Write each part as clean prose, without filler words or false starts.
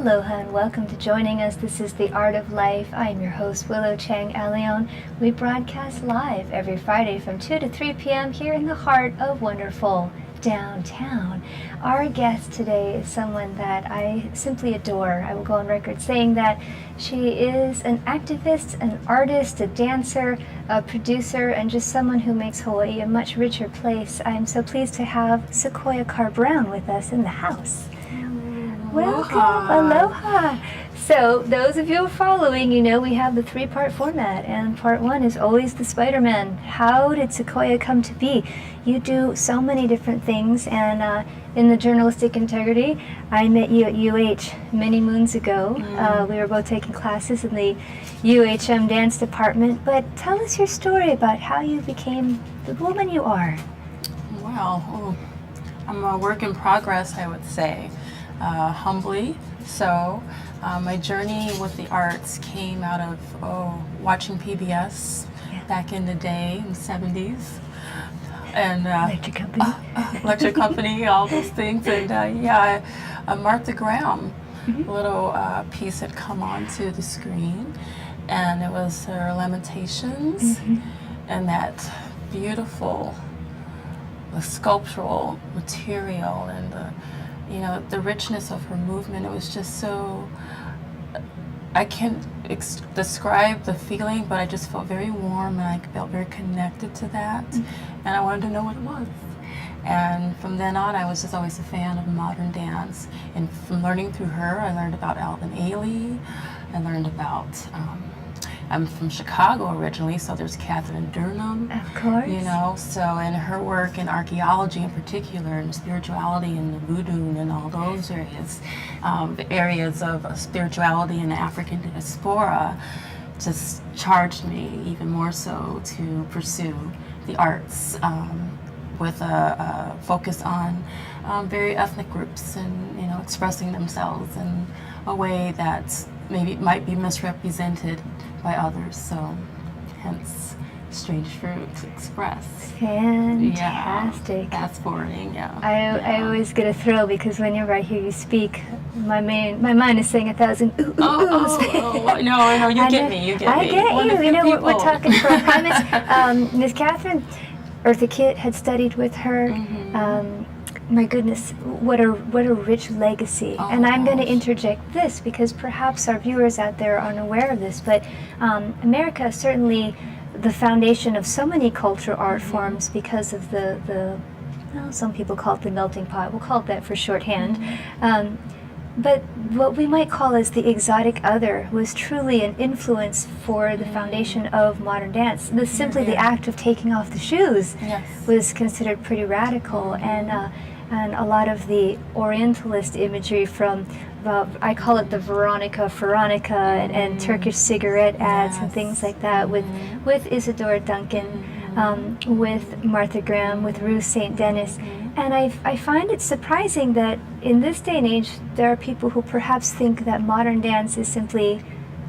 Aloha and welcome to joining us. This is The Art of Life. I'm your host, Willow Chang Leon. We broadcast live every Friday from 2 to 3 p.m. here in the heart of wonderful downtown. Our guest today is someone that I simply adore. I will go on record saying that she is an activist, an artist, a dancer, a producer, and just someone who makes Hawaii a much richer place. I am so pleased to have Sequoia Carr Brown with us in the house. Welcome, aloha. So those of you following, you know we have the three-part format, and part one is always the Spider-Man. How did Sequoia come to be? You do so many different things, and in the journalistic integrity, I met you at UH many moons ago. We were both taking classes in the UHM dance department, but tell us your story about how you became the woman you are. Well, I'm a work in progress, I would say. Humbly so. My journey with the arts came out of watching PBS back in the day, in the 70s. And Electric Company. Electric Company, all those things. And Martha Graham, a little piece had come onto the screen, and it was her Lamentations, and that beautiful sculptural material and the richness of her movement. It was just so, I can't describe the feeling, but I just felt very warm, and I felt very connected to that, and I wanted to know what it was. And from then on, I was just always a fan of modern dance, and from learning through her, I learned about Alvin Ailey, I learned about, I'm from Chicago originally, so there's Catherine Durham. Of course. So in her work in archaeology in particular, and spirituality and the voodoo and all those areas, the areas of spirituality in the African diaspora just charged me even more so to pursue the arts with a focus on very ethnic groups and, expressing themselves in a way that maybe might be misrepresented by others, so hence StRanGe fRuiT Xpress. Fantastic. Fast forwarding, I always get a thrill because whenever I hear you speak, my mind is saying 1,000 ooh. No, you get me. I get you. We're talking for a premise. Miss Catherine, Eartha Kitt had studied with her. My goodness, what a rich legacy. And I'm going to interject this because perhaps our viewers out there aren't aware of this, but America is certainly the foundation of so many cultural art forms because of some people call it the melting pot. We'll call it that for shorthand. But what we might call as the exotic other was truly an influence for the foundation of modern dance. Simply the act of taking off the shoes was considered pretty radical, and a lot of the Orientalist imagery from, I call it the Veronica and Turkish cigarette ads and things like that with Isadora Duncan, with Martha Graham, with Ruth St. Denis. And I find it surprising that in this day and age, there are people who perhaps think that modern dance is simply,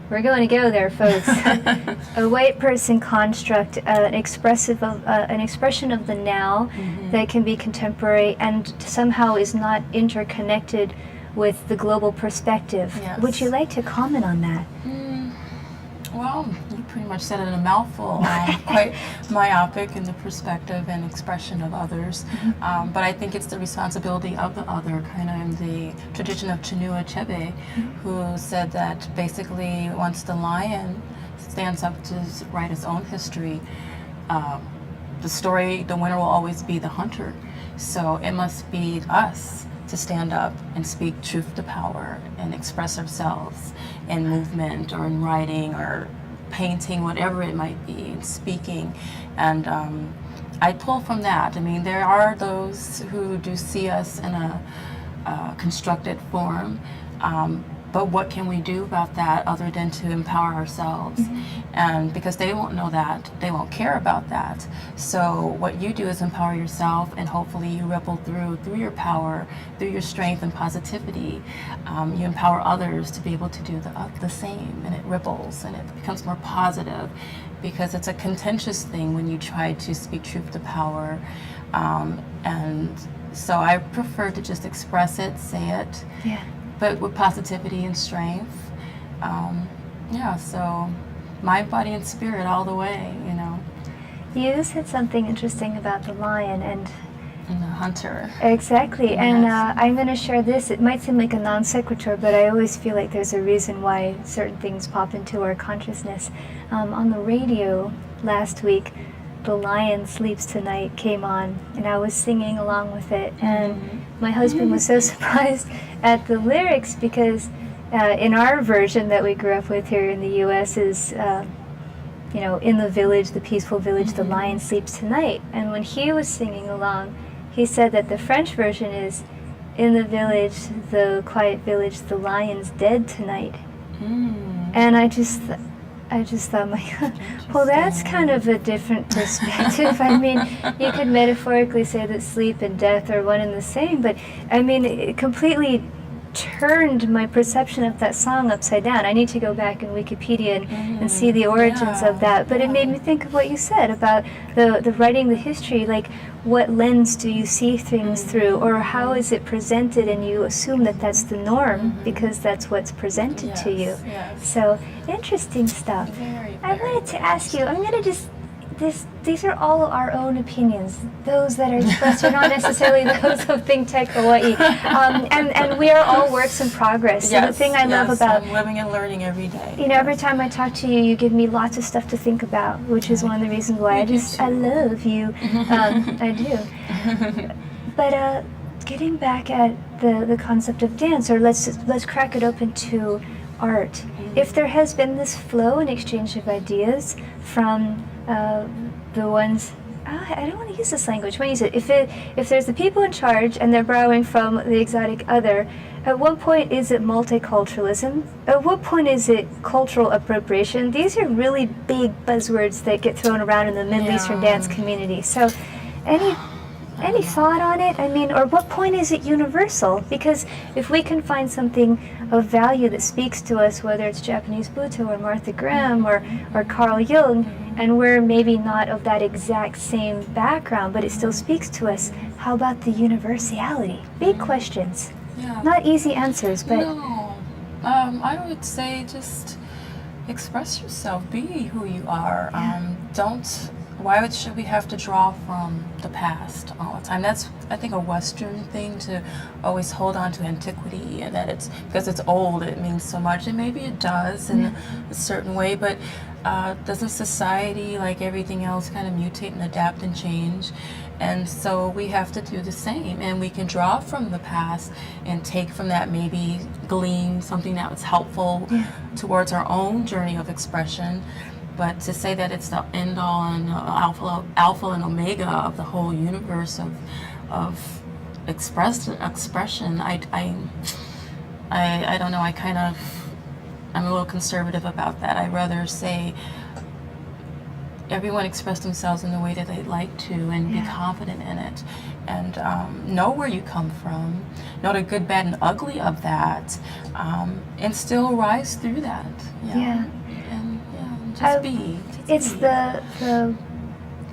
we're going to go there, folks, a white person construct, an expression of the now that can be contemporary and somehow is not interconnected with the global perspective. Would you like to comment on that? Well, you pretty much said it in a mouthful. Quite myopic in the perspective and expression of others. But I think it's the responsibility of the other, kind of in the tradition of Chinua Achebe, who said that basically once the lion stands up to write his own history, the winner will always be the hunter. So it must be us to stand up and speak truth to power and express ourselves in movement or in writing or painting, whatever it might be, and speaking. And I pull from that. I mean, there are those who do see us in a constructed form, but what can we do about that other than to empower ourselves? And because they won't know that, they won't care about that. So what you do is empower yourself, and hopefully you ripple through your power, through your strength and positivity. You empower others to be able to do the same, and it ripples and it becomes more positive, because it's a contentious thing when you try to speak truth to power. And so I prefer to just express it, say it, but with positivity and strength. Yeah, so mind, body, and spirit all the way, you know. You said something interesting about the lion and the hunter. Exactly, Yes. and I'm going to share this. It might seem like a non sequitur, but I always feel like there's a reason why certain things pop into our consciousness. On the radio last week, The Lion Sleeps Tonight came on, and I was singing along with it, and my husband was so surprised at the lyrics because in our version that we grew up with here in the U.S. is, you know, in the village, the peaceful village, the lion sleeps tonight. And when he was singing along, he said that the French version is, in the village, the quiet village, the lion's dead tonight. And I just thought, well, that's kind of a different perspective. I mean, you could metaphorically say that sleep and death are one and the same, but I mean, it completely turned my perception of that song upside down. I need to go back in Wikipedia and see the origins of that. But it made me think of what you said about the writing, the history, like what lens do you see things through, or how is it presented, and you assume that that's the norm because that's what's presented to you. So interesting stuff. I wanted to ask you, I'm going to just, these are all our own opinions. Those that are expressed are not necessarily those of ThinkTech Hawaii. And we are all works in progress. So the thing I love about I'm living and learning every day. You know, every time I talk to you, you give me lots of stuff to think about, which is one of the reasons why I love you. I do. But getting back at the concept of dance, or let's crack it open to art. If there has been this flow and exchange of ideas from the ones, I don't want to use this language. When you say if there's the people in charge and they're borrowing from the exotic other, at what point is it multiculturalism? At what point is it cultural appropriation? These are really big buzzwords that get thrown around in the Middle Eastern dance community. So, any thought on it? I mean, or what point is it universal? Because if we can find something of value that speaks to us, whether it's Japanese Buto or Martha Graham or Carl Jung, and we're maybe not of that exact same background, but it still speaks to us, how about the universality? Big questions. Not easy answers, but... No. I would say just express yourself. Be who you are. Why should we have to draw from the past all the time? That's, I think, a Western thing, to always hold on to antiquity, and that it's because it's old, it means so much, and maybe it does in a certain way, but doesn't society, like everything else, kind of mutate and adapt and change? And so we have to do the same, and we can draw from the past and take from that, maybe glean something that was helpful towards our own journey of expression. But to say that it's the end all and alpha and omega of the whole universe of expression, I don't know. I'm a little conservative about that. I'd rather say everyone express themselves in the way that they'd like to, and be confident in it, and know where you come from, know the good, bad, and ugly of that, and still rise through that. Just be. It's the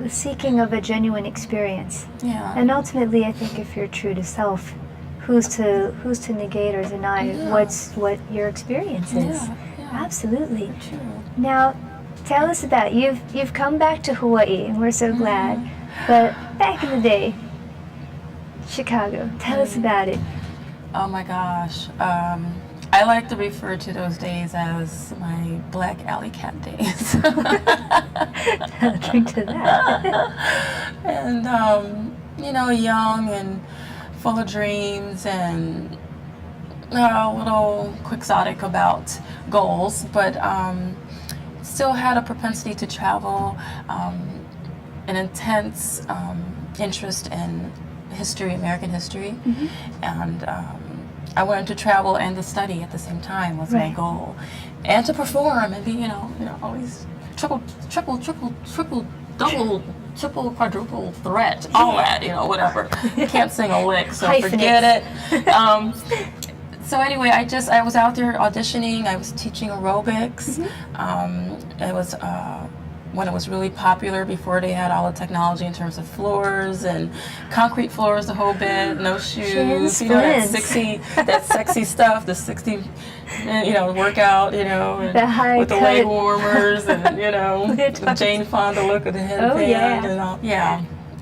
seeking of a genuine experience. And ultimately, I think if you're true to self, who's to negate or deny what your experience is? Absolutely. True. Now, tell us about you've come back to Hawaii, and we're so glad. But back in the day, Chicago. Tell us about it. Oh my gosh. I like to refer to those days as my Black Alley Cat days. Drink to that. And, young and full of dreams, and a little quixotic about goals, but still had a propensity to travel, an intense interest in history, American history, and I wanted to travel and to study at the same time was my goal, and to perform and be, always triple, double, triple, quadruple threat, all that, whatever. Can't sing a lick, so forget it. So anyway, I was out there auditioning. I was teaching aerobics. It was when it was really popular, before they had all the technology in terms of floors and concrete floors, the whole bit, no shoes, you know, that sexy stuff, the 60, you know, workout, you know, and the high with the leg warmers and, you know, the Jane Fonda look of the headband and all.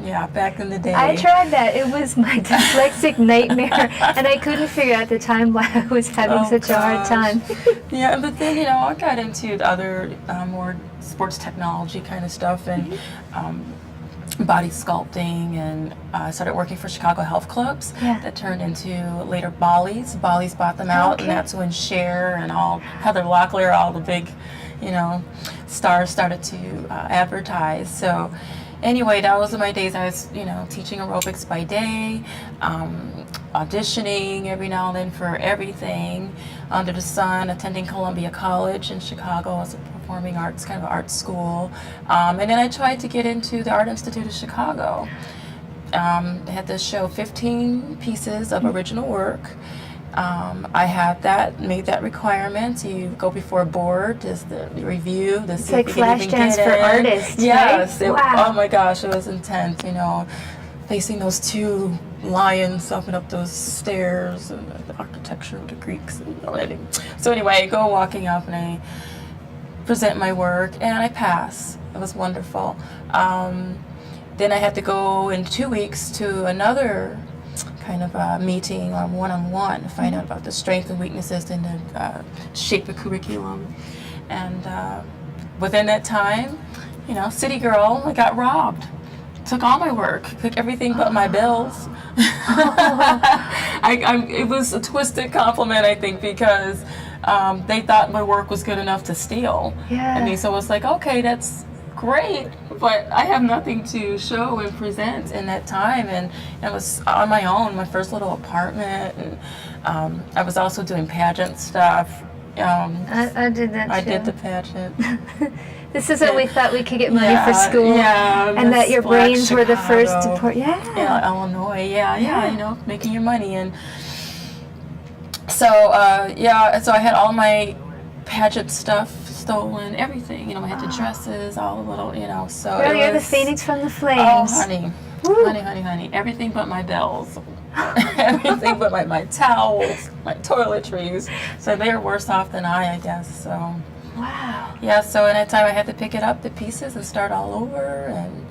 Yeah, back in the day. I tried that. It was my dyslexic nightmare, and I couldn't figure out at the time why I was having such a hard time. Yeah, but then, you know, I got into the other more sports technology kind of stuff, and body sculpting, and I started working for Chicago health clubs. That turned into later Bolly's. Bolly's bought them out, and that's when Cher and all Heather Locklear, all the big, you know, stars started to advertise. So anyway, that was my days. I was, you know, teaching aerobics by day, auditioning every now and then for everything under the sun, attending Columbia College in Chicago as a performing arts, kind of art school. And then I tried to get into the Art Institute of Chicago. I had to show 15 pieces of original work. I had that, made that requirement. You go before a board, does the review, the it's like Flashdance for artists. Yes. Right? Wow. Oh my gosh, it was intense. You know, facing those two lions up and up those stairs, and the architecture of the Greeks. And so anyway, I go walking up and I present my work, and I pass. It was wonderful. Then I had to go in 2 weeks to another kind of a meeting or one-on-one to find out about the strengths and weaknesses in the shape of curriculum. And within that time, you know, city girl, I got robbed. Took all my work, took everything but my bills. It was a twisted compliment, I think, because they thought my work was good enough to steal. And so it was like, okay, that's great, but I have nothing to show and present in that time. And it was on my own, my first little apartment, and I was also doing pageant stuff. I did that too. I did the pageant. This is when we thought we could get money for school, and that your brains Chicago, were the first to pour. Illinois, you know, making your money. And so, so I had all my pageant stuff stolen, everything. You know, I had the dresses, all the little, you know, so Girl, you're the phoenix from the flames. Oh, honey. Honey. Everything but my bills. Everything but my towels, my toiletries. So they're worse off than I guess, so. Wow. Yeah, so in that time I had to pick it up, the pieces, and start all over. And,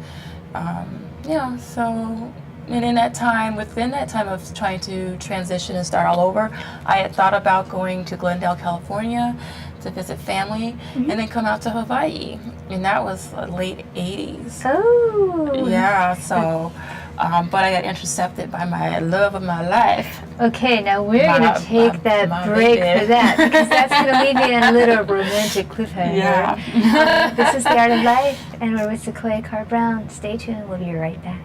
so, and in that time, within that time of trying to transition and start all over, I had thought about going to Glendale, California to visit family, and then come out to Hawaii. And that was late 80s. Oh. Yeah, so, but I got intercepted by my love of my life. Okay, now we're going to take that break for that, because that's going to leave me on a little romantic cliffhanger. Yeah. This is The Art of Life, and we're with Sequoia Carr Brown. Stay tuned, we'll be right back.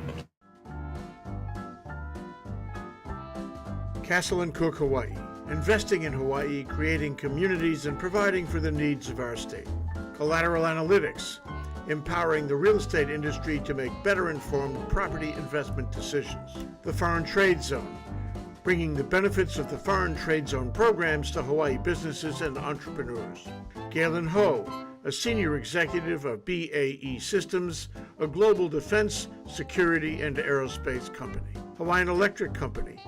Castle and Cook, Hawaii. Investing in Hawaii, creating communities, and providing for the needs of our state. Collateral Analytics, empowering the real estate industry to make better informed property investment decisions. The Foreign Trade Zone, bringing the benefits of the Foreign Trade Zone programs to Hawaii businesses and entrepreneurs. Galen Ho, a senior executive of BAE Systems, a global defense, security, and aerospace company. Hawaiian Electric Company,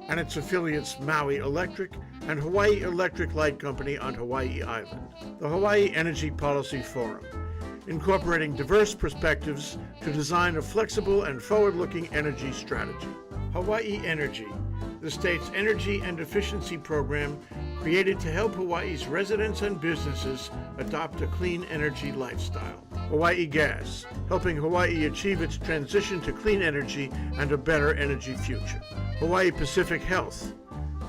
and its affiliates Maui Electric and Hawaii Electric Light Company on Hawaii Island. The Hawaii Energy Policy Forum, incorporating diverse perspectives to design a flexible and forward-looking energy strategy. Hawaii Energy, the state's energy and efficiency program created to help Hawaii's residents and businesses adopt a clean energy lifestyle. Hawaii Gas, helping Hawaii achieve its transition to clean energy and a better energy future. Hawaii Pacific Health,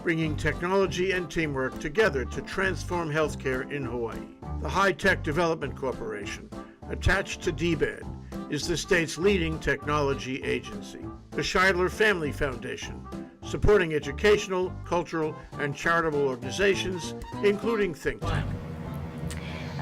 bringing technology and teamwork together to transform healthcare in Hawaii. The High Tech Development Corporation, attached to DBED, is the state's leading technology agency. The Scheidler Family Foundation, supporting educational, cultural, and charitable organizations, including ThinkTech.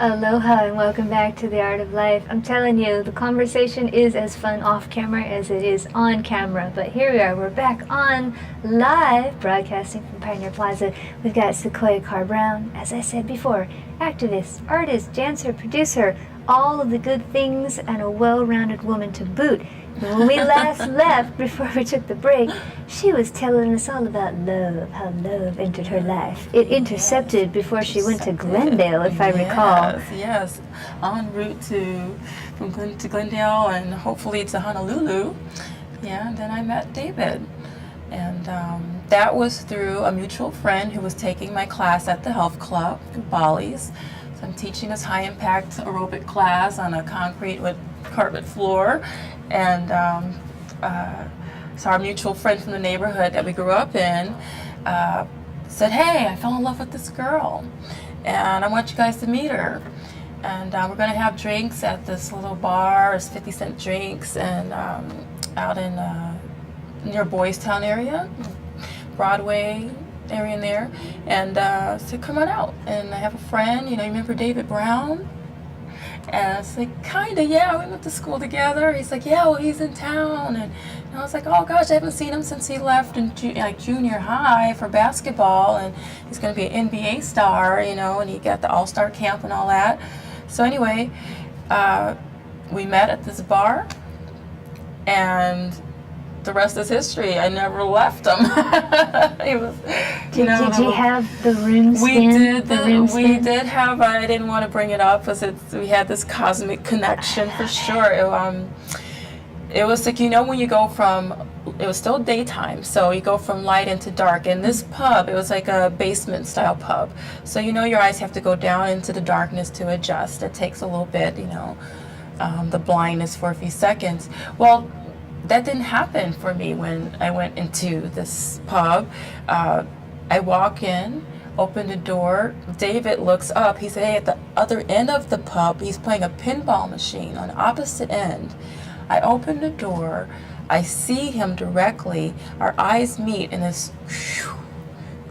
Aloha and welcome back to The Art of Life. I'm telling you, the conversation is as fun off camera as it is on camera. But here we are, we're back on live, broadcasting from Pioneer Plaza. We've got Sequoia Carr Brown, as I said before, activist, artist, dancer, producer, all of the good things and a well-rounded woman to boot. And when we last left, before we took the break, she was telling us all about love, how love entered her life. It intercepted before she went to Glendale, if I recall. Yes, en route to Glendale and hopefully to Honolulu. Yeah, and then I met David. And that was through a mutual friend who was taking my class at the health club in Bali's. So I'm teaching this high-impact aerobic class on a concrete with carpet floor. And so our mutual friend from the neighborhood that we grew up in said, hey, I fell in love with this girl, and I want you guys to meet her. And we're going to have drinks at this little bar. It's 50-cent drinks, and out in near Boys Town area, Broadway area in there. And so come on out. And I have a friend, you remember David Brown? And I was like, kinda, yeah, we went to school together. He's like, yeah, well, he's in town. And I was like, oh gosh, I haven't seen him since he left in junior high for basketball. And he's gonna be an NBA star, and he got the all-star camp and all that. So anyway, we met at this bar, and the rest is history. I never left him. Did you have the room spin? We did have. I didn't want to bring it up because we had this cosmic connection for sure. It was like when you go from. It was still daytime, so you go from light into dark. And this pub, it was like a basement style pub. So your eyes have to go down into the darkness to adjust. It takes a little bit, the blindness for a few seconds. Well, that didn't happen for me when I went into this pub. I walk in, open the door. David looks up. He said, hey, at the other end of the pub, he's playing a pinball machine on the opposite end. I open the door. I see him directly. Our eyes meet in this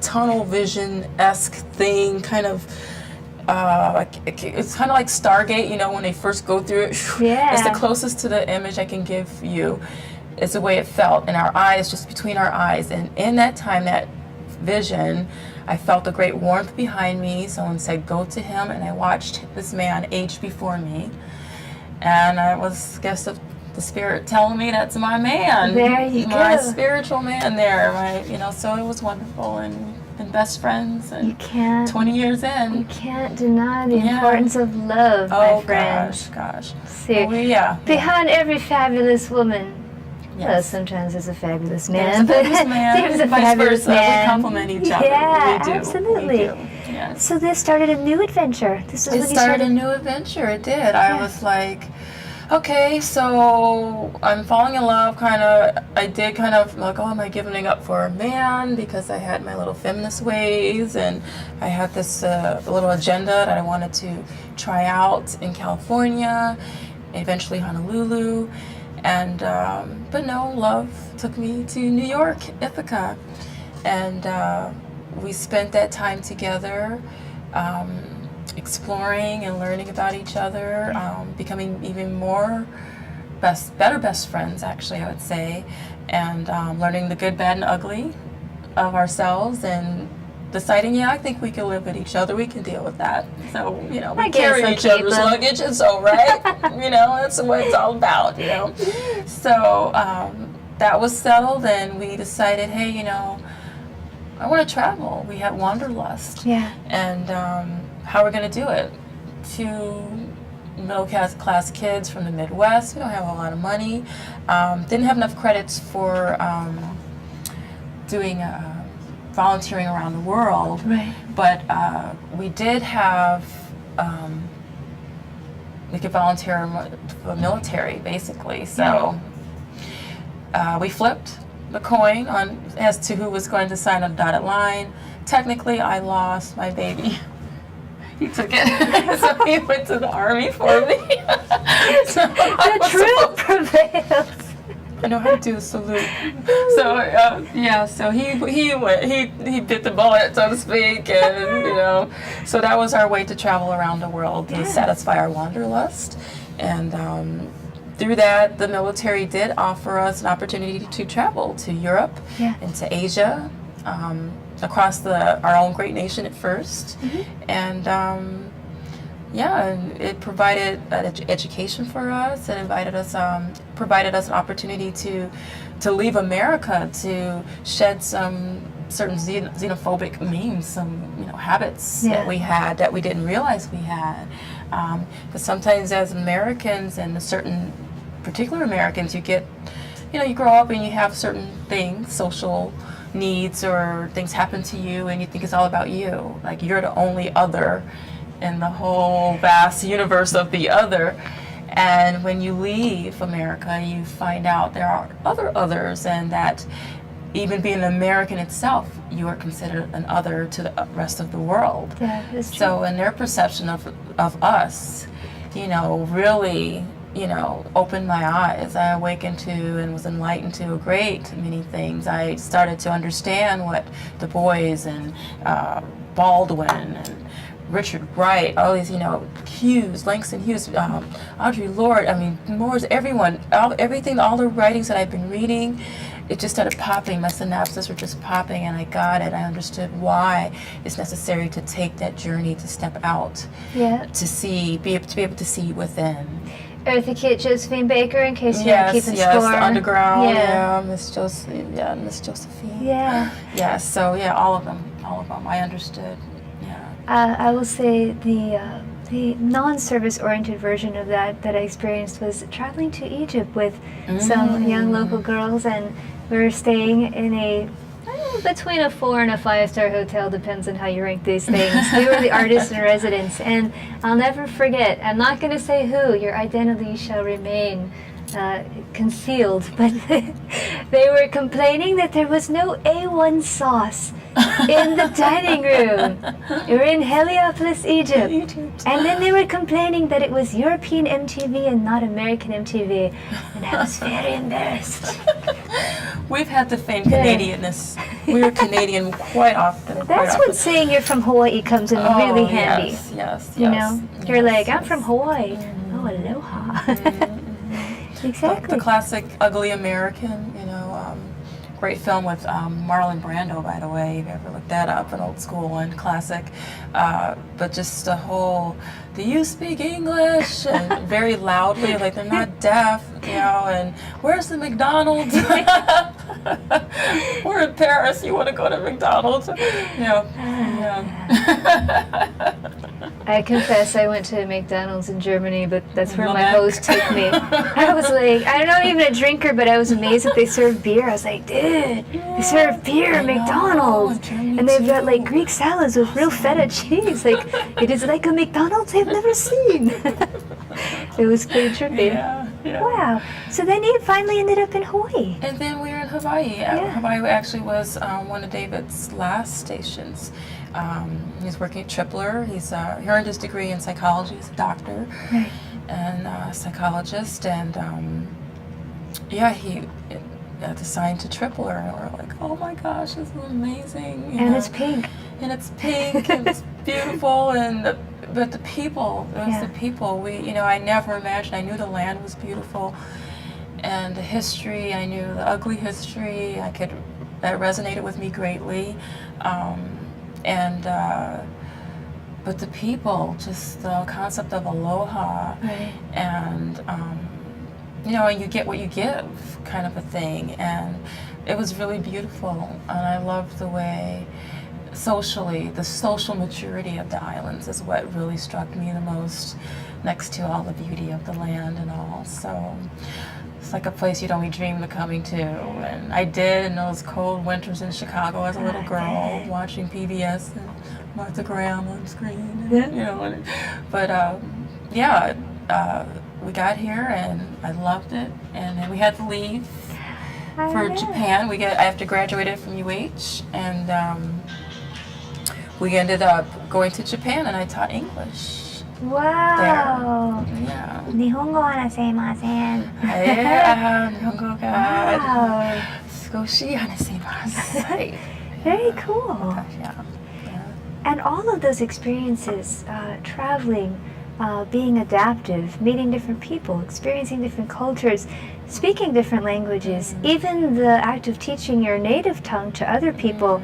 tunnel vision-esque thing, kind of. It's kind of like Stargate, when they first go through it. Yeah. It's the closest to the image I can give you. It's the way it felt, and our eyes, just between our eyes. And in that time, that vision, I felt a great warmth behind me. Someone said, go to him, and I watched this man age before me. And I was, the spirit telling me that's my man. There you go. My spiritual man there, so it was wonderful, and best friends, and 20 years in. You can't deny the importance of love, my friend. Gosh. Seriously. Behind every fabulous woman, well, sometimes there's a fabulous man. There's a fabulous man. There's a fabulous man. We complement each other. Yeah, We do. absolutely. We do. Yes. So this started a new adventure. It started a new adventure. It did. Yeah. I was like, okay, so I'm falling in love, I did kind of like, oh, am I giving up for a man? Because I had my little feminist ways, and I had this little agenda that I wanted to try out in California, eventually Honolulu, and but no, love took me to New York, Ithaca, and we spent that time together, exploring and learning about each other, becoming even more better best friends, actually, I would say, and learning the good, bad, and ugly of ourselves, and deciding, I think we can live with each other, we can deal with that. So, we carry each other's luggage, and so, right? That's what it's all about, So, that was settled, and we decided, hey, I want to travel. We had wanderlust. Yeah. And how we're going to do it. 2 middle-class kids from the Midwest. We don't have a lot of money. Didn't have enough credits for doing volunteering around the world. Right. But we did have, we could volunteer for the military, basically. So we flipped the coin on as to who was going to sign a dotted line. Technically, I lost my baby. He took it, so he went to the Army for me. So the truth prevails. I know how to do a salute. So so he went. He bit the bullet, so to speak, and So that was our way to travel around the world to satisfy our wanderlust, and through that, the military did offer us an opportunity to travel to Europe and to Asia. Across our own great nation at first, and and it provided education for us. It provided us an opportunity to leave America, to shed some certain xenophobic memes, some habits that we had that we didn't realize we had. Because sometimes as Americans, and certain particular Americans, you get, you grow up and you have certain things, social needs or things happen to you, and you think it's all about you. Like you're the only other in the whole vast universe of the other. And when you leave America, you find out there are other others, and that even being an American itself, you are considered an other to the rest of the world. Yeah, that's true. So in their perception of us, really, opened my eyes. I awakened to and was enlightened to a great many things. I started to understand what Du Bois and Baldwin and Richard Wright, all these, Hughes, Langston Hughes, Audre Lorde, Moore's, everyone, everything, all the writings that I've been reading, it just started popping. My synapses were just popping, and I got it. I understood why it's necessary to take that journey, to step out, to be able to see within. Eartha Kitt, Josephine Baker, in case you're keeping score. Yes, the Underground, Miss Josephine. Yeah. Yes, so all of them, I understood. I will say the non-service oriented version of that I experienced was traveling to Egypt with some young local girls, and we were staying in between a 4 and a 5-star hotel, depends on how you rank these things. We were the artists in residence, and I'll never forget, I'm not going to say who, your identity shall remain concealed, but they were complaining that there was no A1 sauce in the dining room. We were in Heliopolis, Egypt. And then they were complaining that it was European MTV and not American MTV. And I was very embarrassed. We've had the famed Canadianness. We were Canadian quite often. That's when saying you're from Hawaii comes in really handy. Yes. You're like, I'm from Hawaii. Oh, aloha. Exactly. The classic Ugly American, great film with Marlon Brando, by the way, if you ever looked that up, an old school one, classic. But just the whole, do you speak English? And very loudly, like they're not deaf, and where's the McDonald's? We're in Paris, you want to go to McDonald's? I confess I went to McDonald's in Germany, but that's where my host took me. I was like, I'm not even a drinker, but I was amazed that they served beer. I was like, dude, they serve beer at McDonald's. And they've got like Greek salads with real feta cheese. Like, it is like a McDonald's I've never seen. It was pretty trippy. Yeah. Wow. So then you finally ended up in Hawaii. And then we were in Hawaii. Hawaii actually was one of David's last stations. He's working at Tripler. He earned his degree in psychology. He's a doctor and a psychologist. And he got assigned to Tripler. And we're like, oh my gosh, this is amazing. It's pink. And it's pink and it's beautiful. But the people, the people. I never imagined. I knew the land was beautiful. And the history, I knew the ugly history. That resonated with me greatly. But the people, just the concept of aloha, and you get what you give, kind of a thing, and it was really beautiful, and I loved the way, socially, the social maturity of the islands is what really struck me the most, next to all the beauty of the land and all. So it's like a place you'd only dreamed of coming to, and I did in those cold winters in Chicago as a little girl, watching PBS and Martha Graham on screen. We got here and I loved it, and then we had to leave for Japan. After graduated from UH, and we ended up going to Japan, and I taught English. Wow. There. Yeah. 日本語話せません。日本語が少し話せます。Very cool. Yeah. And all of those experiences, traveling, being adaptive, meeting different people, experiencing different cultures, speaking different languages, even the act of teaching your native tongue to other people,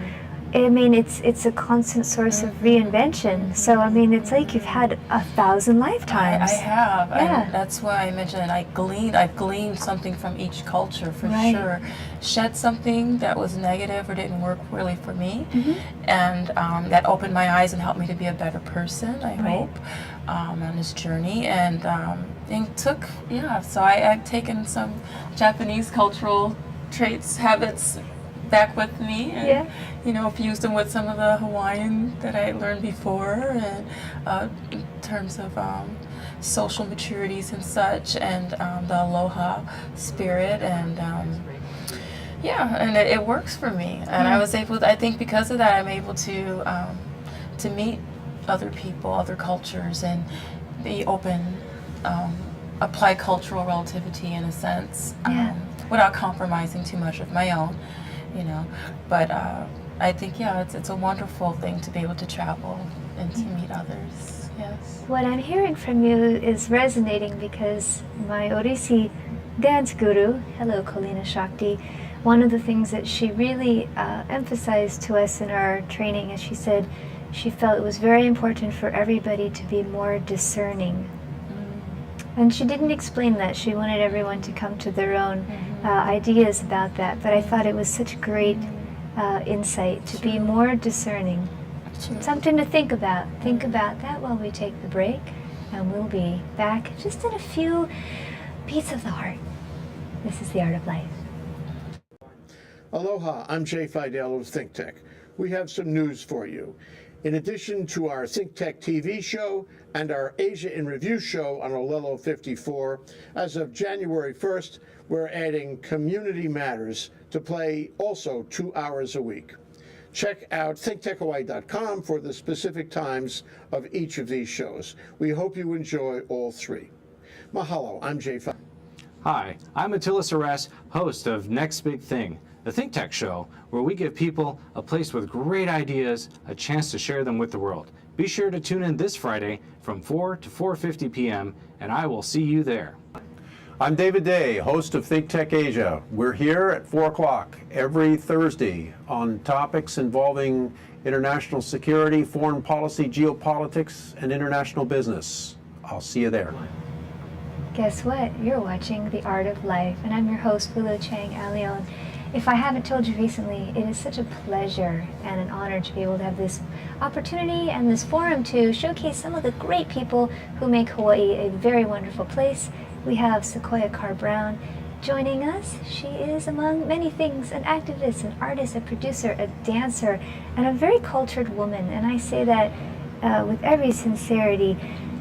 I mean, it's a constant source of reinvention. So I mean, it's like you've had 1,000 lifetimes. I have. Yeah. And that's why I mentioned I've gleaned something from each culture for sure. Shed something that was negative or didn't work really for me, and that opened my eyes and helped me to be a better person, I hope, on this journey. And took, so I've taken some Japanese cultural traits, habits back with me, and fused them with some of the Hawaiian that I learned before, and in terms of social maturities and such, and the aloha spirit, and and it works for me. And I was able, I think because of that, I'm able to meet other people, other cultures, and be open, apply cultural relativity in a sense, without compromising too much of my own. But I think, it's a wonderful thing to be able to travel and to meet others. Yes. What I'm hearing from you is resonating because my Odissi dance guru, hello Kolina Shakti, one of the things that she really emphasized to us in our training is she said she felt it was very important for everybody to be more discerning. And she didn't explain that. She wanted everyone to come to their own ideas about that. But I thought it was such great insight to be more discerning. Something to think about. Think about that while we take the break. And we'll be back just in a few beats of the heart. This is The Art of Life. Aloha, I'm Jay Fidel of ThinkTech. We have some news for you. In addition to our ThinkTech TV show and our Asia in Review show on Olelo 54, as of January 1st, we're adding Community Matters to play also 2 hours a week. Check out thinktechhawaii.com for the specific times of each of these shows. We hope you enjoy all three. Mahalo, I'm Jay Fidel. Hi, I'm Attila Saras, host of Next Big Thing, the ThinkTech show, where we give people a place with great ideas, a chance to share them with the world. Be sure to tune in this Friday from 4 to 4:50 p.m., and I will see you there. I'm David Day, host of ThinkTech Asia. We're here at 4 o'clock every Thursday on topics involving international security, foreign policy, geopolitics, and international business. I'll see you there. Guess what? You're watching The Art of Life, and I'm your host, Willow Chang Alion. If I haven't told you recently, it is such a pleasure and an honor to be able to have this opportunity and this forum to showcase some of the great people who make Hawaii a very wonderful place. We have Sequoia Carr Brown joining us. She is, among many things, an activist, an artist, a producer, a dancer, and a very cultured woman. And I say that with every sincerity.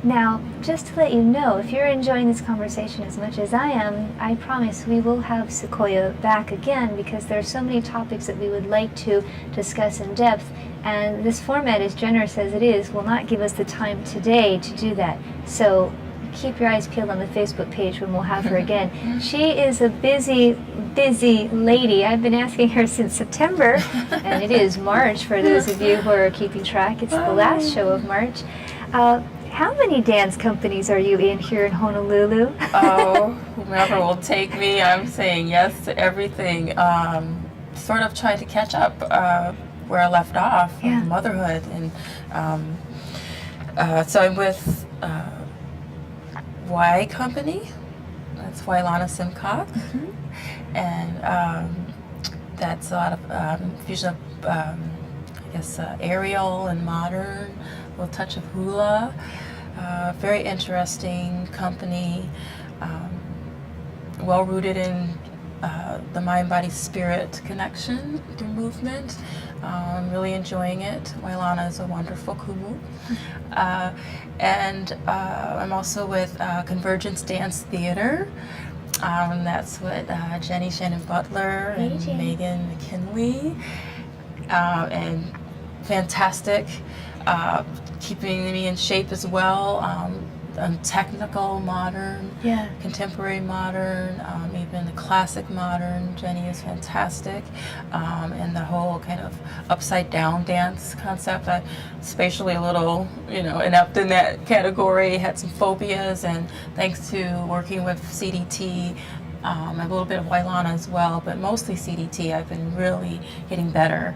Now, just to let you know, if you're enjoying this conversation as much as I am, I promise we will have Sequoia back again because there are so many topics that we would like to discuss in depth, and this format, as generous as it is, will not give us the time today to do that. So keep your eyes peeled on the Facebook page when we'll have her again. She is a busy lady. I've been asking her since September, and it is March for those of you who are keeping track. It's the last show of March. How many dance companies are you in here in Honolulu? Oh, whomever will take me, I'm saying yes to everything. Sort of trying to catch up where I left off, with motherhood. And so I'm with Y Company, that's Wailana Simcock. And that's a lot of fusion of, I guess, aerial and modern, a little touch of hula. Very interesting company, well rooted in the mind-body-spirit connection through movement. Really enjoying it. Wailana is a wonderful kumu. And I'm also with Convergence Dance Theater. That's with Jenny Shannon Butler and Megan McKinley. And fantastic. Keeping me in shape as well. Technical, modern, contemporary modern, even the classic modern. Jenny is fantastic. And the whole kind of upside down dance concept. I'm spatially a little, inept in that category, had some phobias, and thanks to working with CDT, I have a little bit of Wailana as well, but mostly CDT. I've been really getting better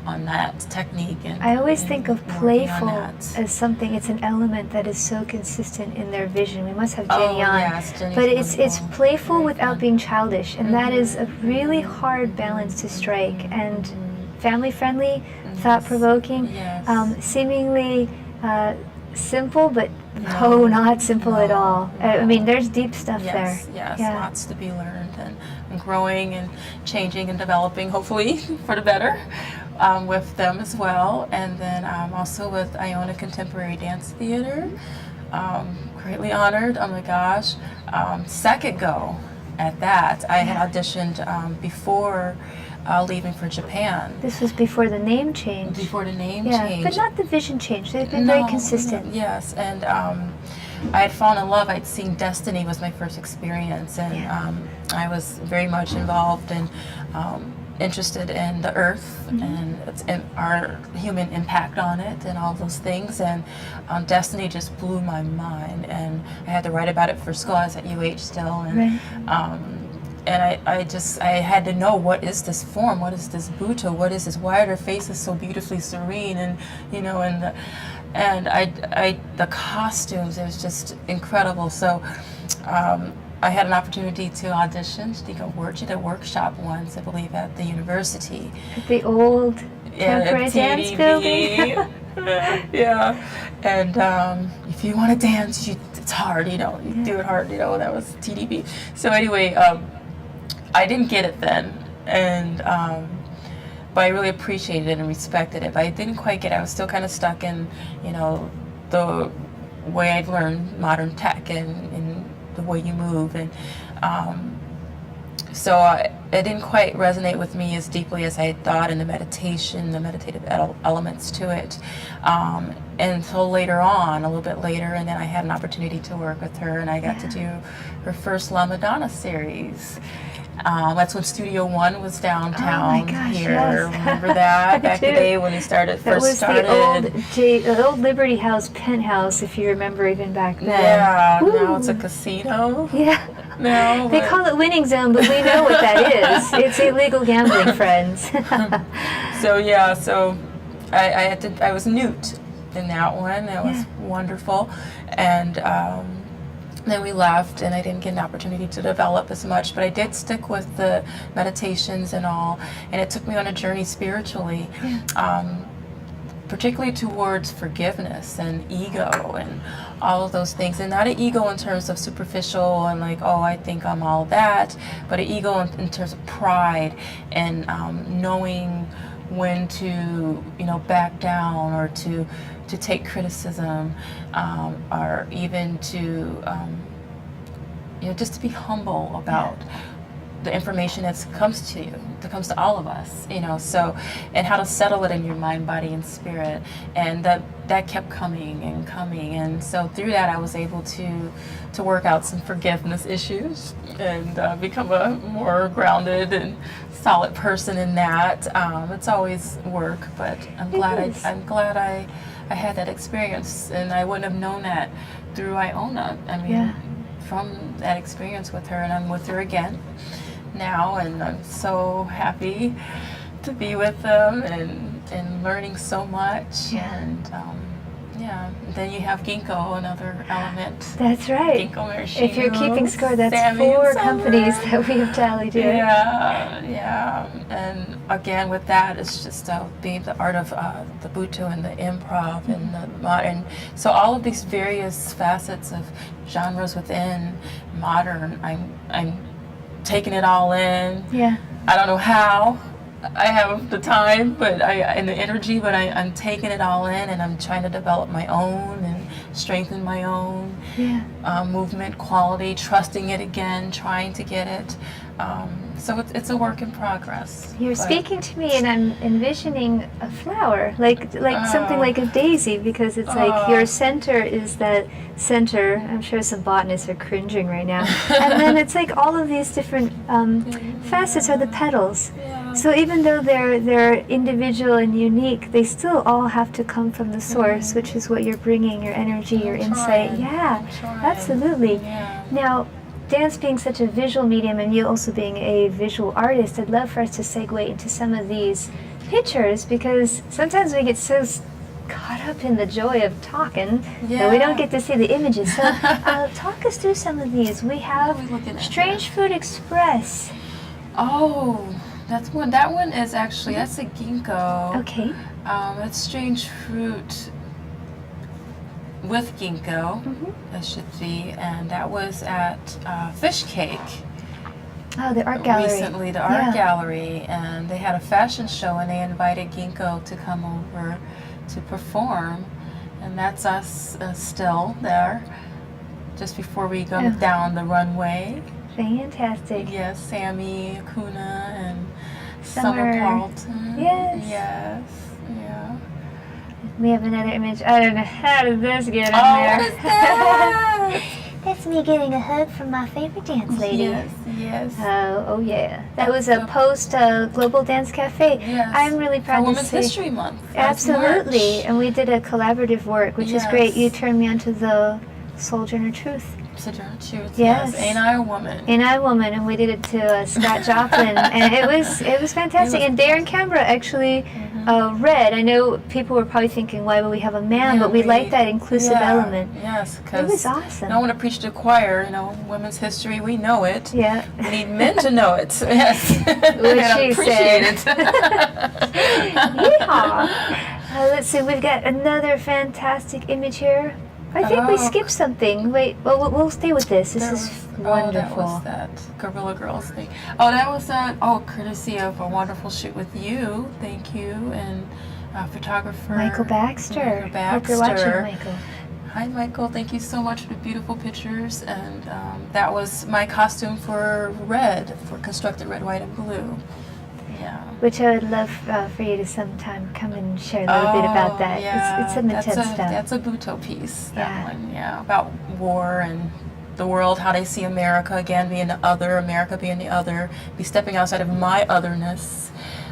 on that technique. And I always think of working on playful that. as something, it's an element that is so consistent in their vision. We must have Jenny on. Yes, Jenny's but it's wonderful. playful Very without fun. being childish, and that is a really hard balance to strike. And family friendly, thought provoking, Yes. seemingly simple, but no, not simple at all. I mean, there's deep stuff Yes, there. yes, Yeah. lots to be learned and growing and changing and developing, hopefully for the better, with them as well. And then also with Iona Contemporary Dance Theater. Greatly honored, oh my gosh. Second go at that. I had auditioned before leaving for Japan. This was before the name change. Before the name Yeah, change. but not the vision change. They've been very consistent. Yes, and I had fallen in love. I'd seen Destiny was my first experience, and I was very much involved and interested in the Earth and our human impact on it and all those things. And Destiny just blew my mind, and I had to write about it for school. I was at UH still, and and I had to know, what is this form? What is this Buddha? What is this? Why are their faces so beautifully serene? And the costumes, it was just incredible. So I had an opportunity to audition. She did a workshop once, I believe, at the university. At the old temporary dance building. Yeah, and if you want to dance, it's hard, you do it hard, that was TDB. So anyway, I didn't get it then, and but I really appreciated it and respected it, but I didn't quite get it. I was still kind of stuck in, the way I've learned modern tech and the way you move, and so it didn't quite resonate with me as deeply as I had thought in the meditation, the meditative elements to it. Until later on, a little bit later, and then I had an opportunity to work with her, and I got to do her first La Madonna series. That's when Studio One was downtown here. Yes. Remember that? Back in the day when we started. That was the old Liberty House penthouse, if you remember, even back then. Yeah, now it's a casino. Yeah. No, they call it Winning Zone, but we know what that is. It's illegal gambling, friends. So I was Newt in that one. That was wonderful, and then we left, and I didn't get an opportunity to develop as much, but I did stick with the meditations and all, and it took me on a journey spiritually, particularly towards forgiveness and ego and all of those things. And not an ego in terms of superficial and like, oh, I think I'm all that, but an ego in terms of pride and knowing when to, back down, or to take criticism, or even to, just to be humble about the information that comes to all of us, so, and how to settle it in your mind, body, and spirit. And that kept coming, and so through that I was able to work out some forgiveness issues and become a more grounded and solid person in that. It's always work, but I'm glad I had that experience, and I wouldn't have known that through Iona. I mean, from that experience with her, and I'm with her again now, and I'm so happy to be with them and learning so much. And then you have Ginkgo, another element. That's right. Ginkgo maraschino. If you're keeping score, that's Sammy 4 companies that we have tallied here. Yeah. And again, with that, it's just being the art of the Buddha and the improv and the modern. So all of these various facets of genres within modern, I'm taking it all in. Yeah. I don't know how I have the time, and the energy, but I'm taking it all in, and I'm trying to develop my own and strengthen my own movement quality, trusting it again, trying to get it. So it's a work in progress. You're speaking to me, and I'm envisioning a flower, like something like a daisy, because it's like your center is that center. I'm sure some botanists are cringing right now. And then it's like all of these different facets are the petals. So even though they're individual and unique, they still all have to come from the source, which is what you're bringing, your energy, your insight. Yeah, absolutely. Now, dance being such a visual medium and you also being a visual artist, I'd love for us to segue into some of these pictures, because sometimes we get so caught up in the joy of talking that we don't get to see the images. So talk us through some of these. We have StRanGe Xpress. Oh, that's one. That one is actually, that's a ginkgo. Okay. It's StRanGe fRuiT with ginkgo, that should be, and that was at Fish Cake. Oh, the art gallery. Recently, the art gallery, and they had a fashion show, and they invited ginkgo to come over to perform, and that's us still there, just before we go down the runway. Fantastic. Yes, Sammy, Kuna, and Summer Carlton. Yes. Yes. Yeah. We have another image. I don't know, how did this get in there? What is that? That's me getting a hug from my favorite dance lady. Yes, yes. Oh yeah. That was a post Global Dance Cafe. Yes. I'm really proud For to Women's say. History Month. Absolutely. And we did a collaborative work, which is great. You turned me onto the Sojourner Truth. Sojourner Truth. Yes. Ain't I a Woman? Ain't I a Woman, and we did it to Scott Joplin, and it was fantastic. And Darren Canberra actually read. I know people were probably thinking, why would we have a man? But we like that inclusive element. Yes, It because was awesome. I want to preach to the choir. You know, women's history, we know it. Yeah. We need men to know it. Yes. What and she appreciate said. it. Yeehaw. Let's see, we've got another fantastic image here. I think we skipped something. Wait, well, we'll stay with this. This is wonderful. Oh, that was that Gorilla Girls thing. Oh, that was that. Oh, courtesy of a wonderful shoot with you. Thank you. And photographer Michael Baxter. Michael Hope you're watching, Michael. Hi, Michael. Thank you so much for the beautiful pictures. And that was my costume for Red, for Constructed Red, White, and Blue. Yeah. Which I would love for you to sometime come and share a little bit about that. Yeah. It's some intense stuff. That's a Buto piece, that one, about war and the world, how they see America again being the other, America being the other, be stepping outside of my otherness,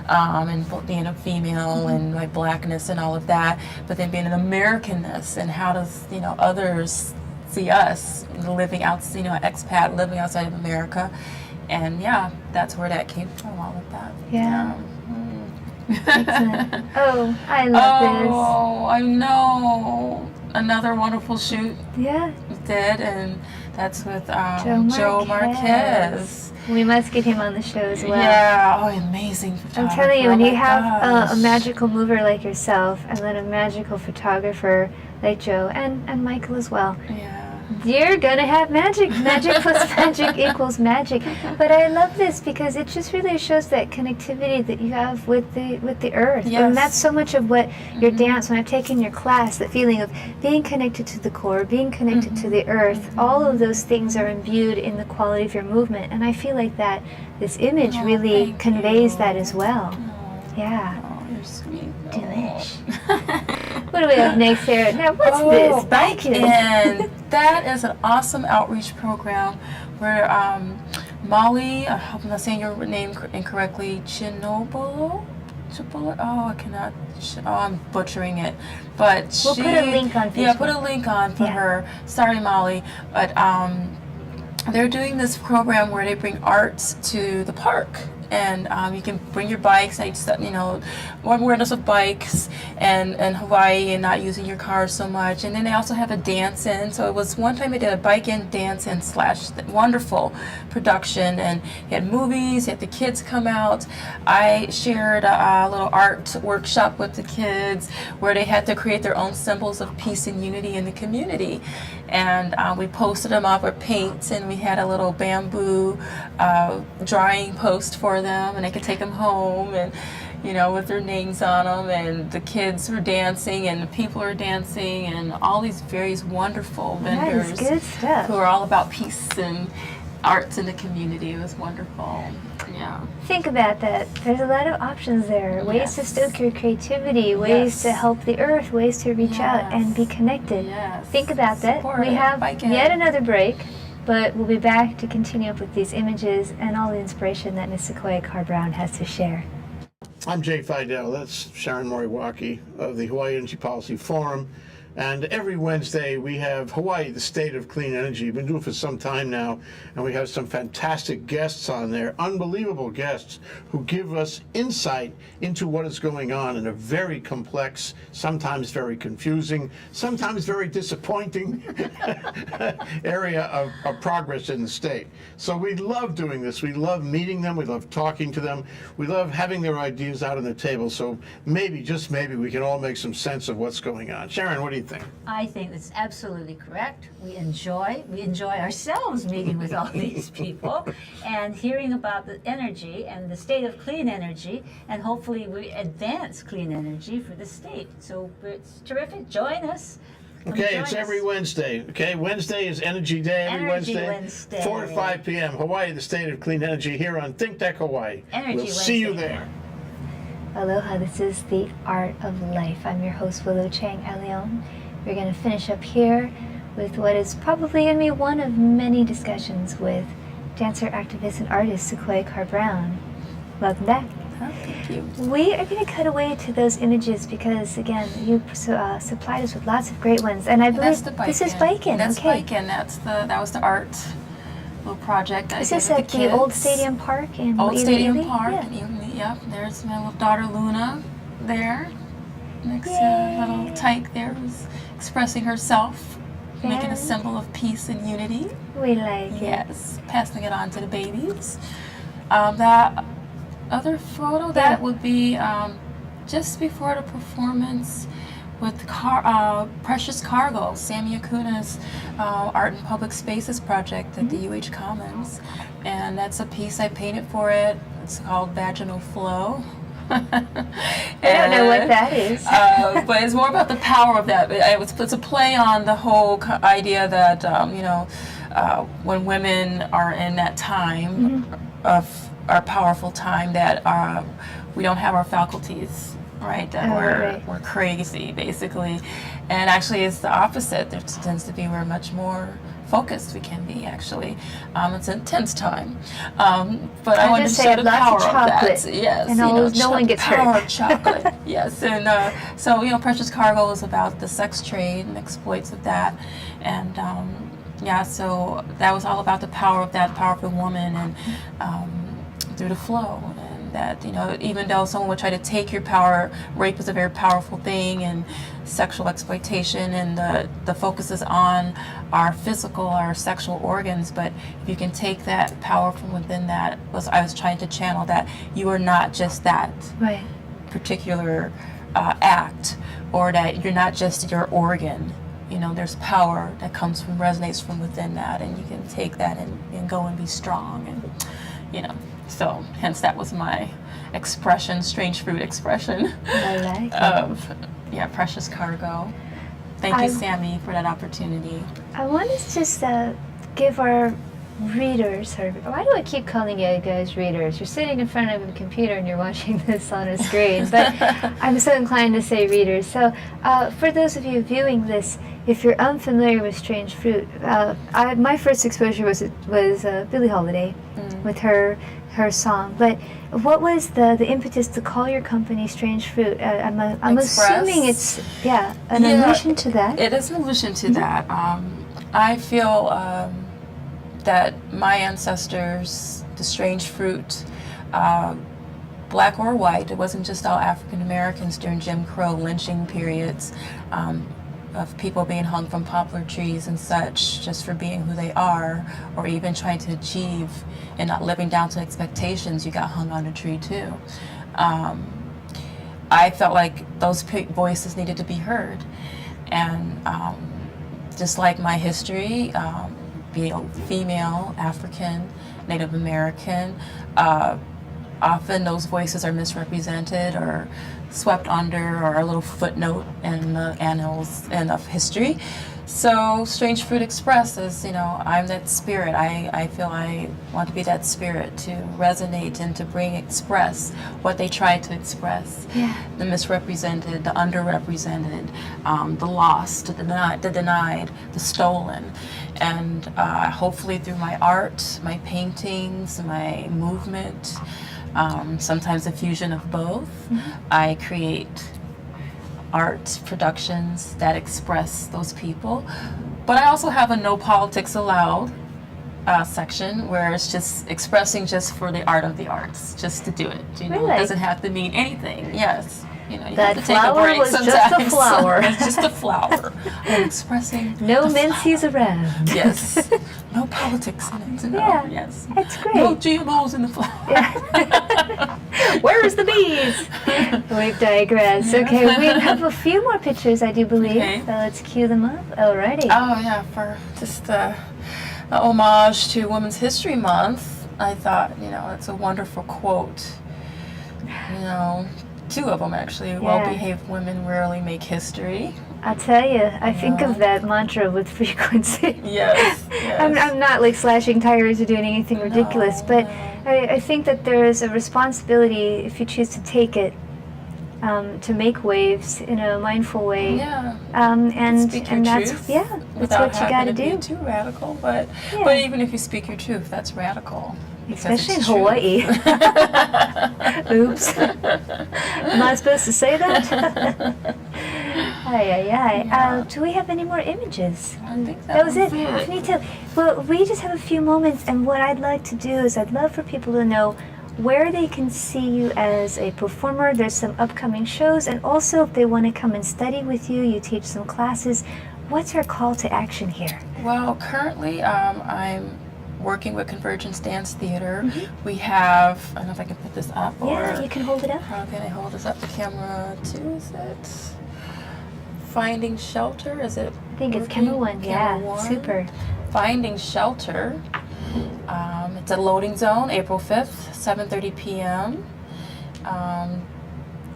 and being a female and my blackness and all of that, but then being an Americanness, and how does, others see us living out, expat living outside of America. And that's where that came from, all of that. Yeah. Excellent. Oh, I love this. Oh, I know. Another wonderful shoot. Yeah. Did, and that's with Joe Marquez. We must get him on the show as well. Yeah. Oh, amazing photographer. I'm telling you, when oh you have gosh. a magical mover like yourself, and then a magical photographer like Joe, and Michael as well. Yeah. You're gonna have magic. Magic plus magic equals magic. But I love this because it just really shows that connectivity that you have with the earth. Yes. And that's so much of what your dance, when I've taken your class, that feeling of being connected to the core, being connected to the earth, all of those things are imbued in the quality of your movement. And I feel like that this image really conveys that as well. Yeah. Oh, you're sweet. Delish. What do we have next here? Now, what's this? Bike In. That is an awesome outreach program where Molly, I hope I'm not saying your name incorrectly, Chinobolo? Oh, I cannot. I'm butchering it. But we'll put a link on Facebook. Yeah, put a link on for her. Sorry, Molly. But they're doing this program where they bring arts to the park. And you can bring your bikes, more awareness of bikes and Hawaii and not using your car so much. And then they also have a dance-in. So it was one time they did a bike-in, dance-in / wonderful production. And you had movies, you had the kids come out. I shared a little art workshop with the kids where they had to create their own symbols of peace and unity in the community. And we posted them up with paints, and we had a little bamboo drying post for them, and they could take them home, and with their names on them, and the kids were dancing, and the people are dancing, and all these various wonderful vendors That is good stuff. who are all about peace and arts in the community. It was wonderful. Yeah. Think about that. There's a lot of options there. Ways to stoke your creativity, ways to help the earth, ways to reach out and be connected. Yes. Think about that. Support We it. have Bike In. yet another break, but we'll be back to continue up with these images and all the inspiration that Miss Sequoia Carr Brown has to share. I'm Jay Fidel. That's Sharon Moriwaki of the Hawaii Energy Policy Forum. And every Wednesday we have Hawaii, the State of Clean Energy. We've been doing it for some time now, and we have some fantastic guests on there, unbelievable guests who give us insight into what is going on in a very complex, sometimes very confusing, sometimes very disappointing area of progress in the state. So we love doing this. We love meeting them. We love talking to them. We love having their ideas out on the table. So maybe, just maybe, we can all make some sense of what's going on. Sharon, what do you think? I think that's absolutely correct. We enjoy ourselves meeting with all these people and hearing about the energy and the state of clean energy, and hopefully we advance clean energy for the state. So it's terrific. Join us. Come Okay, join it's us. every Wednesday. Okay, Wednesday is Energy Day. Every Energy Wednesday, 4 to 5 p.m. Hawaii, the State of Clean Energy, here on ThinkTech Hawaii. Energy We'll see you Wednesday. there. Aloha, this is The Art of Life. I'm your host, Willow Change Leon. We're going to finish up here with what is probably going to be one of many discussions with dancer, activist, and artist Sequoia Carr Brown. Welcome back. Thank you. We are going to cut away to those images because, again, you supplied us with lots of great ones. And I believe this is Biken. That's okay. Biken. That was the art little project. Is this at the old Stadium Park in Old Stadium Italy? Park. Yeah. Yep. There's my little daughter Luna there, next to little Tyke there, who's expressing herself, making a symbol of peace and unity. We like it. Yes, passing it on to the babies. That other photo, that would be just before the performance with Precious Cargo, Sammy Acuna's Art and Public Spaces project at the UH Commons. And that's a piece I painted for it. It's called Vaginal Flow. I don't know what that is. But it's more about the power of that. It's a play on the whole idea that, when women are in that time of our powerful time, that we don't have our faculties, right? That we're crazy, basically. And actually, it's the opposite. There tends to be we're much more focused we can be, actually. It's an intense time. But I want to show the power of that. Yes, and no one gets hurt. Power of chocolate. Yes, and so Precious Cargo is about the sex trade and exploits of that, and yeah, so that was all about the power of that powerful woman, and through the flow. That, even though someone would try to take your power, rape is a very powerful thing, and sexual exploitation, and the focus is on our physical, our sexual organs. But if you can take that power from within that, I was trying to channel that you are not just that particular act, or that you're not just your organ. There's power that resonates from within that, and you can take that and go and be strong, and so hence that was my expression, StRanGe expression of Precious Cargo. Thank you, Sammy, for that opportunity. I want to just give our readers, why do I keep calling you guys readers? You're sitting in front of a computer and you're watching this on a screen, but I'm so inclined to say readers. So for those of you viewing this, if you're unfamiliar with StRanGe, my first exposure was Billie Holiday with her song. But what was the impetus to call your company StRanGe? I'm assuming it's an allusion to that. It is an allusion to that. I feel that my ancestors, the StRanGe, black or white, it wasn't just all African Americans during Jim Crow lynching periods, of people being hung from poplar trees and such just for being who they are, or even trying to achieve and not living down to expectations. You got hung on a tree too. I felt like those voices needed to be heard, and just like my history, being female, African, Native American, often those voices are misrepresented or swept under, or a little footnote in the annals of history. So StRanGe expresses, I'm that spirit. I feel I want to be that spirit to resonate and to express what they tried to express. The misrepresented, the underrepresented, the lost, the denied, the stolen. And hopefully through my art, my paintings, my movement, sometimes a fusion of both, I create art productions that express those people. But I also have a no politics allowed section where it's just expressing just for the art of the arts, just to do it. You know, Really? it doesn't have to mean anything. Yes. You know, you That have to take a flower break was sometimes. just a flower. It's just a flower. I'm expressing No the minces flower. around. Yes. No politics in it. No. Yeah. Yes. That's great. No GMOs in the flower. Yeah. Where's the bees? We've digressed. Okay, we have a few more pictures, I do believe. Okay. So let's cue them up. Alrighty. Oh yeah, for just a homage to Women's History Month, I thought, you know, it's a wonderful quote. You know, two of them actually. Well-behaved women rarely make history. I'll tell you, I think of that mantra with frequency. Yes. Yes. I'm not like slashing tires or doing anything ridiculous, but no. I think that there is a responsibility, if you choose to take it, to make waves in a mindful way. Yeah. And Speak your that's truth that's without what you got to having to do. be too radical, but Yeah. but even if you speak your truth, that's radical. because Especially in it's true. Hawaii. Oops. Am I supposed to say that? Yeah. Do we have any more images? I think That was it. it. Me too. Well, we just have a few moments, and what I'd like to do is I'd love for people to know where they can see you as a performer. There's some upcoming shows, and also if they want to come and study with you, you teach some classes. What's our call to action here? Well, currently I'm working with Convergence Dance Theater. We have, I don't know if I can put this up or... Yeah, you can hold it up. How can I hold this up the camera too? Is it Finding Shelter? Is it? I think it's working? camera one. Camera Yeah, one. super. Finding Shelter. It's a loading zone, April 5th, 7:30 p.m.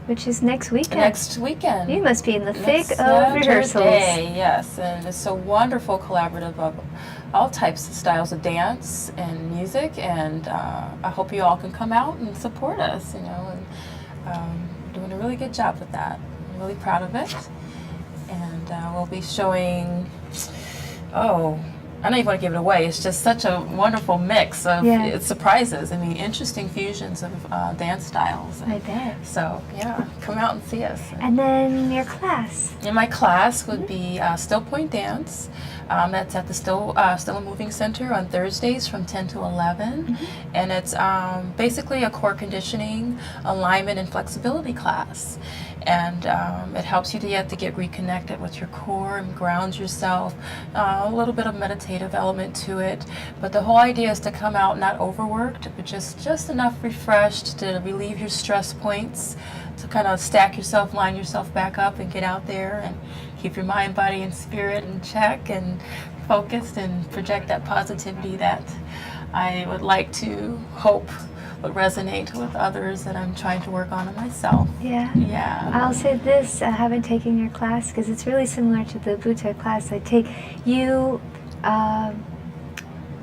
Which is next weekend. Next weekend. You must be in the thick Next of rehearsals. Saturday, yes, and it's a wonderful collaborative of all types of styles of dance and music, and I hope you all can come out and support us, you know, and doing a really good job with that. I'm really proud of it, and we'll be showing, I don't even want to give it away. It's just such a wonderful mix of surprises. I mean, interesting fusions of dance styles. I bet. So, yeah, come out and see us. And then your class. And my class would be Still Point Dance. That's at the Still Moving Center on Thursdays from 10 to 11. And it's basically a core conditioning, alignment, and flexibility class. And it helps you to get reconnected with your core and ground yourself. A little bit of meditative element to it. But the whole idea is to come out not overworked, but just enough refreshed to relieve your stress points, to kind of stack yourself, line yourself back up and get out there and keep your mind, body, and spirit in check and focused and project that positivity that I would like to hope would resonate with others that I'm trying to work on in myself. Yeah. Yeah. I'll say this, I haven't taken your class because it's really similar to the Buddha class I take. You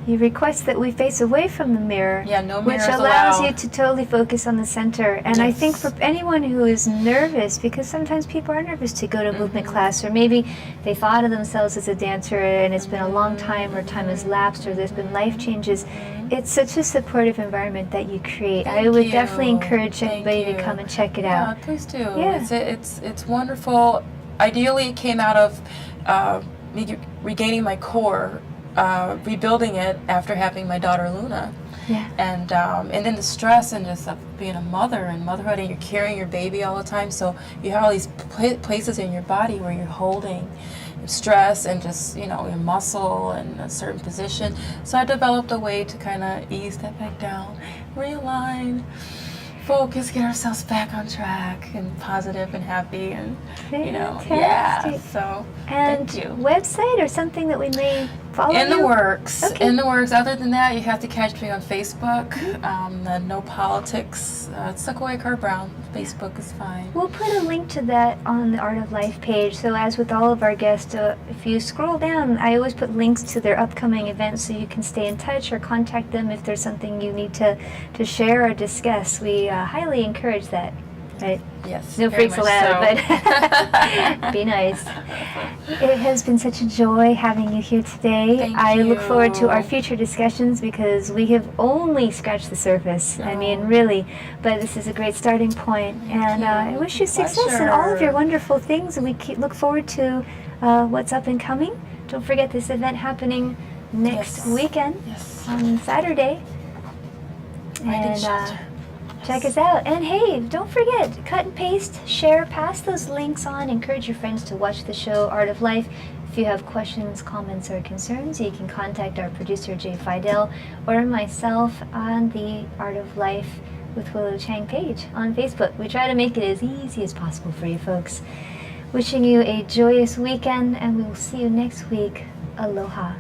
request that we face away from the mirror, Yeah, no which mirrors allows allowed. you to totally focus on the center. And I think for anyone who is nervous, because sometimes people are nervous to go to movement class, or maybe they thought of themselves as a dancer and it's been a long time, or time has lapsed, or there's been life changes. It's such a supportive environment that you create. I would definitely encourage Thank anybody to you. come and check it Yeah, out. please do. Yeah. It's wonderful. Ideally, it came out of me regaining my core, rebuilding it after having my daughter Luna. Yeah. And then the stress and just of being a mother and motherhood, and you're carrying your baby all the time, so you have all these places in your body where you're holding stress and just, you know, your muscle and a certain position. So I developed a way to kind of ease that back down, realign, focus, get ourselves back on track and positive and happy, and you know, yeah. Fantastic. So And thank you. website or something that we may follow In the you? works. Okay. In the works. Other than that, you have to catch me on Facebook. The No Politics. Sequoia Carr Brown. Facebook is fine. We'll put a link to that on the Art of Life page. So as with all of our guests, if you scroll down, I always put links to their upcoming events so you can stay in touch or contact them if there's something you need to share or discuss. We highly encourage that. right? Yes. No very freaks much allowed, so. but be nice. It has been such a joy having you here today. Thank I look forward to you. our future discussions because we have only scratched the surface. I mean, Oh. really, but this is a great starting point. And I you. wish you success in all of your Pleasure. wonderful things. And we look forward to what's up and coming. Don't forget this event happening next Yes. weekend Yes. on Saturday. Right in shelter. Check us out. And hey, don't forget, cut and paste, share, pass those links on, encourage your friends to watch the show Art of Life. If you have questions, comments, or concerns, you can contact our producer, Jay Fidel, or myself on the Art of Life with Willow Chang page on Facebook. We try to make it as easy as possible for you folks. Wishing you a joyous weekend, and we will see you next week. Aloha.